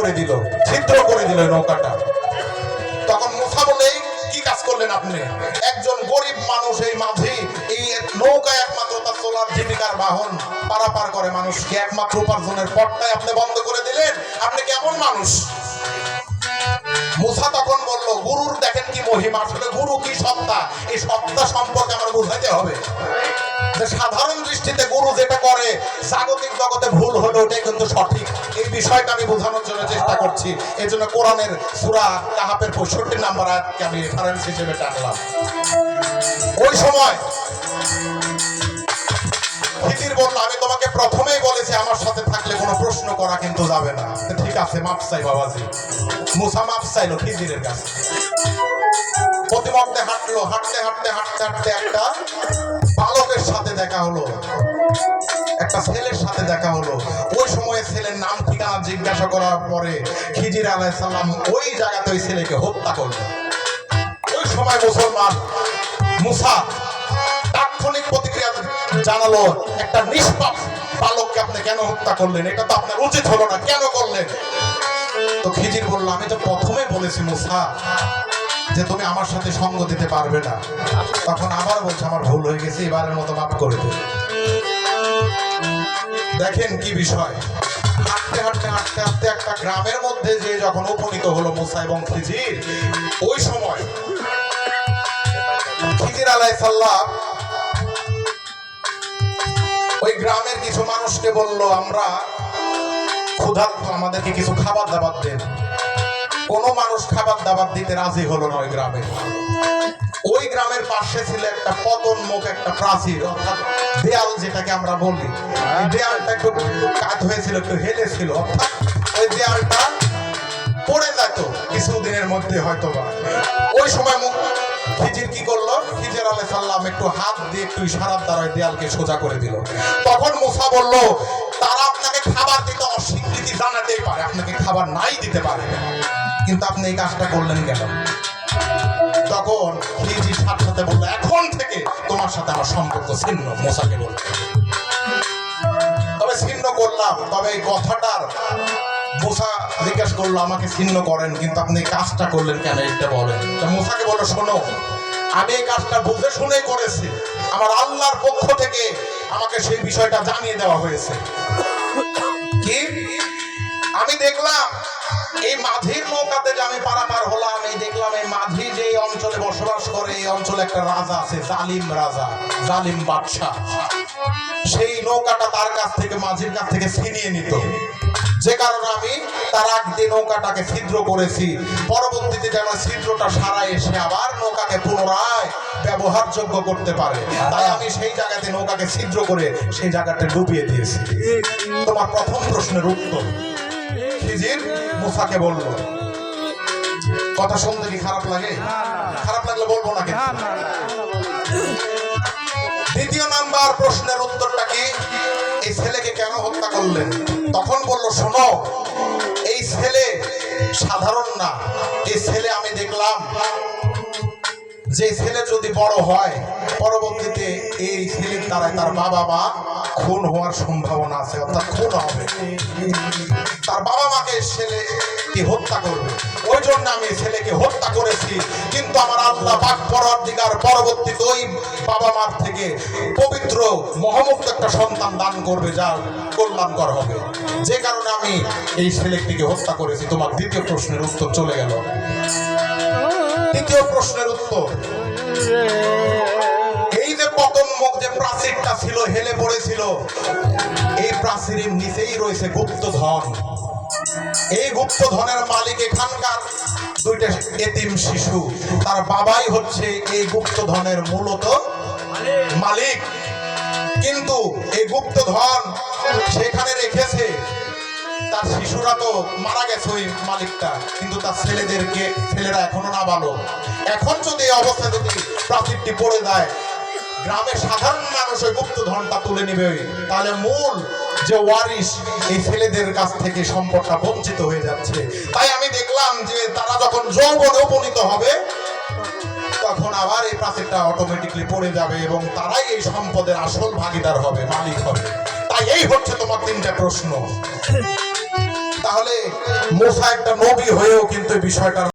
করে দিল, ছিদ্র করে দিল নৌকাটা। তখন মুসা বলে, কি কাজ করলেন আপনি? একজন গরিব মানুষ এই মাঝি, এই নৌকা একমাত্র তার চলার জীবিকার বাহন, পারাপার করে মানুষকে একমাত্র উপার্জনের পথটাই আপনি বন্ধ করে দিলেন। আপনি কেমন মানুষ? মুসা তখন বলল, গুরুর দেখেন কি মহিমা, আসলে গুরু কি সত্তা, এই সত্তা সম্পর্কে আমার বুঝাইতে হবে। সাধারণ দৃষ্টিতে গুরু যেটা করে জাগতিক জগতে ভুল হলো ওটাই কিন্তু সঠিক, এই বিষয়টা আমি বোঝানোর জন্য চেষ্টা করছি। এই জন্য কোরআনের সূরা কাহাফের 65 নম্বর আয়াতকে আমি রেফারেন্স হিসেবে টানলাম। ওই সময় খিজির বলল, আমি তোমাকে প্রথমেই বলেছি আমার সাথে থাকলে কোনো প্রশ্ন করা কিন্তু যাবে না। ঠিক আছে, মাপ চাই বাবাজি। মুসা মাপ চাইলো খিজিরের কাছে। প্রতিমধ্যে হাঁটলো, হাঁটতে হাঁটতে হাঁটতে হাঁটতে একটা বালকের সাথে দেখা হলো, একটা ছেলের সাথে দেখা হলো। ওই সময়ে ছেলের নাম ঠিকানা জিজ্ঞাসা করার পরে খিজির আলাইহিস সালাম ওই জায়গাতে ওই ছেলেকে হত্যা করলেন। ওই সময় মুসলমান মুসা তাৎক্ষণিক প্রতিক্রিয়া জানালো, একটা নিষ্পাপ বালককে আপনি কেন হত্যা করলেন? এটা তো আপনার উচিত হলো না, কেন করলেন? তো খিজির বলল, আমি তো প্রথমে বলেছি মুসা যে তুমি আমার সাথে সঙ্গ দিতে পারবে না। তখন আবার বলছে, আমার ভুল হয়ে গেছে, এবারের মতো মাফ করে দেবে। দেখেন কি বিষয়। হাঁটতে হাঁটতে হাঁটতে হাঁটতে একটা গ্রামের মধ্যে যে যখন উপনীত হলো মুসা এবং খিজির, ওই সময় খিজির আলাইহিস সালাম ওই গ্রামের কিছু মানুষকে বলল, আমরা ক্ষুধার্ত, আমাদেরকে কিছু খাবার দাবার দেন। কোন মানুষ খাবার দাবার দিতে রাজি হলো না ওই গ্রামে। ওই গ্রামের পাশে ছিল একটা পতনমুখ একটা প্রাচীর, অর্থাৎ দেয়াল যেটাকে আমরা বলি। দেয়ালটা একটু কাত হয়েছিল, একটু হেলেছিল, অর্থাৎ ওই দেয়ালটা পড়ে যেত কিছুদিনের মধ্যে হয়তো বা। ওই সময় খিজির কি করলো? খিজির আলাইহিস সালাম একটু হাত দিয়ে একটু ইশারার দ্বারা দেয়ালকে সোজা করে দিল। তখন মুসা বলল, তারা আপনাকে খাবার দিতে অস্বীকৃতি জানাতেই পারে, আপনাকে খাবার নাই দিতে পারে, কিন্তু আপনি এই কাজটা করলেন কেন? তখন খিজির সাথে সাথে বলল, এখন থেকে তোমার সাথে আমার সম্পর্ক ছিন্ন। মুসাকে বলল, তবে ছিন্ন করলাম, তবে এই কথাটার মুসা জিজ্ঞাসা করলো, আমাকে ছিন্ন করেন কিন্তু আপনি এই কাজটা করলেন কেন, এটা বলেন। মুসাকে বলল, শোনো, আমি এই কাজটা বুঝে শুনে করেছি, আমার আল্লাহর পক্ষ থেকে আমাকে সেই বিষয়টা জানিয়ে দেওয়া হয়েছে। কি? আমি দেখলাম এই মাঝির নৌকাতে যে আমি পারাপার হলাম, এই দেখলাম এই মাঝি যে অঞ্চলে বসবাস করে, এই অঞ্চলে একটা রাজা আছে, জালিম রাজা, জালিম বাদশাহ। সেই নৌকাটা তার কাছ থেকে, মাঝির কাছ থেকে ছিনিয়ে নিত, যে কারণে আমি তার আগ দিয়ে নৌকাটাকে ছিদ্র করেছি। পরবর্তীতে যেন ছিদ্রটা সারা এসে আবার নৌকাকে পুনরায় ব্যবহারযোগ্য করতে পারে, তাই আমি সেই জায়গাতে নৌকাকে ছিদ্র করে সেই জায়গাটা ডুবিয়ে দিয়েছি। তোমার প্রথম প্রশ্নের উত্তর। খিজির মুসাকে বলল, কথা শুনতে কি খারাপ লাগে? খারাপ লাগলে বলবো না কিন্তু। দ্বিতীয় নাম্বার প্রশ্নের উত্তরটা কি? এই ছেলেকে কেন হত্যা করলেন? তখন বলল, শোনো, এই ছেলে সাধারণ না, এই ছেলে আমি দেখলাম যে ছেলে যদি বড় হয়, পরবর্তীতে এই ছেলের দ্বারাই তার বাবা মা খুন হওয়ার সম্ভাবনা আছে, অর্থাৎ খুন হবে, তার বাবা মাকে ছেলেকে হত্যা করবে। ওই জন্য আমি ছেলেকে হত্যা করেছি, কিন্তু আমার আল্লাহ পাক পরবর্তীকার পরবর্তীতে ওই বাবা মার থেকে পবিত্র মহামুক্ত একটা সন্তান দান করবে, যা কল্যাণকর হবে, যে কারণে আমি এই ছেলেটিকে হত্যা করেছি। তোমার দ্বিতীয় প্রশ্নের উত্তর চলে গেল। তৃতীয় প্রশ্নের উত্তর, এই যে পতনমুখ যে প্রাচীরটা ছিল, হেলে পড়েছিল, এই প্রাচীরের নিচেই রয়েছে গুপ্তধন। এই গুপ্তধনের মালিক এখানকার দুইটা এতিম শিশু, তার বাবাই হচ্ছে এই গুপ্তধনের মূলত মালিক। কিন্তু এই গুপ্তধন সেখানে রেখেছে, তার শিশুরা তো মারা গেছে ওই মালিকটা, কিন্তু তার ছেলেরা এখনো নাবালক। এখন যদি এই অবস্থায় যদি প্রাচীরটি পড়ে যায়, গ্রামের সাধারণ মানুষ ওই গুপ্তধনটা তুলে নেবে, তাহলে মূল যে ওয়ারিশ এই ছেলেদের কাছ থেকে সম্পদটা বঞ্চিত হয়ে যাচ্ছে। তাই আমি দেখলাম যে তারা যখন যৌবনে উপনীত হবে, তখন আবার এই প্রাচীরটা অটোমেটিকলি পড়ে যাবে এবং তারাই এই সম্পদের আসল ভাগিদার হবে, মালিক হবে। তাই এই হচ্ছে তোমার তিনটা প্রশ্ন। তাহলে মুসা একটা নবী হয়েও কিন্তু এই বিষয়টার